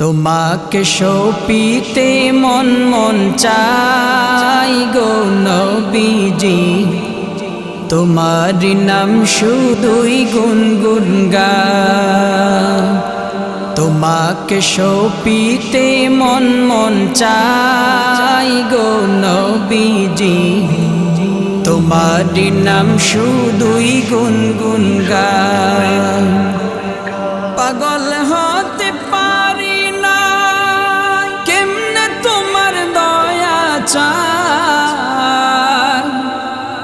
তোমাকে সপিতে মন মন চাই গো নবীজি, তোমার নাম শুধুই গুনগুন গাই। তোমাকে সপিতে মন মন চাই গো নবীজি, তোমার নাম শুধুই গুনগুন গাই। পাগল হতে পারি না কেমনে তোমার দয়া চাই,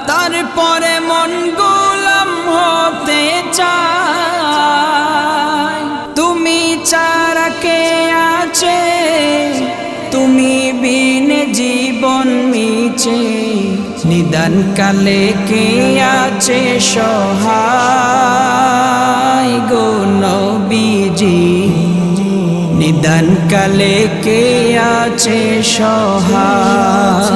তারপরে মন গোলাম হতে চাই। তুমি ছাড়া কে আছে, তুমি বিনে জীবন মিছে, নিদান কালে কে আছে সহায় গো নবীজি, নিদান কালে কে আছে সহায়।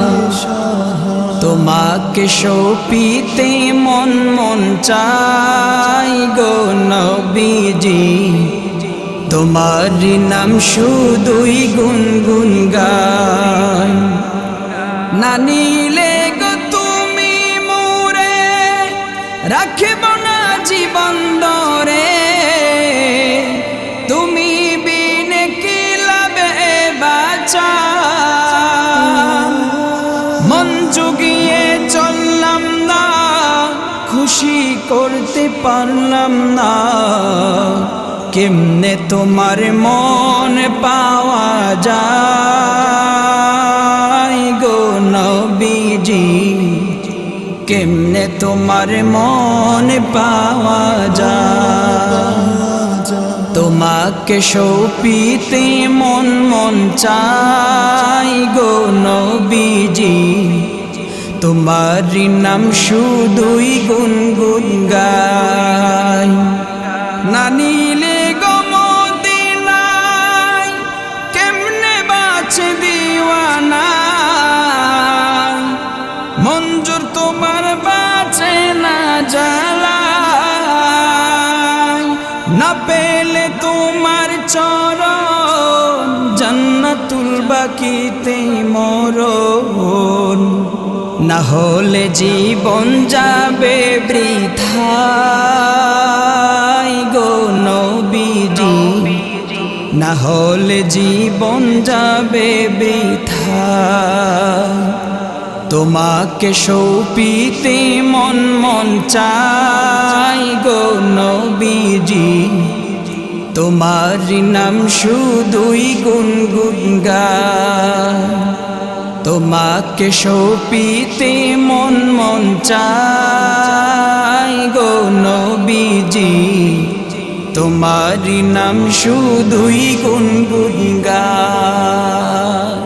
তোমাকে সপিতে মন মন চাই গো নবীজি, তোমার নাম শুধুই গুনগুন গাই। না নিলে গো তুমি মোরে রাখিব না জীবন ধরে, তুমি বিনে কি লাভে বাঁচা। মন জুগিয়ে চললাম না, খুশি করতে পারলাম না, কেমনে তোমার মন পাওয়া যায় গো নবীজি, কেমনে তোমার মন পাওয়া যায়। তোমাকে সপিতে মন মন চাই গো নবীজি, তোমার নাম শুধুই গুনগুন গাই। না নিলে গো মদিনায় কেমনে বাঁচে দিওয়ানা, মঞ্জুর তোমার বাঁচে না জ্বালায়। না পেলে তোমার চরণ জান্নাতুল বাকিতে মরণ, না হলে জীবন যাবে বৃথায় গো নবীজি, না হলে জীবন যাবে বৃথায়। তোমাকে সপিতে মন মন চাই গো নবীজি, তোমার নাম শুধুই গুনগুন গাই। তোমাকে সপিতে মন মন চাই গো নবীজি, তোমার নাম শুধুই গুনগুন গাই।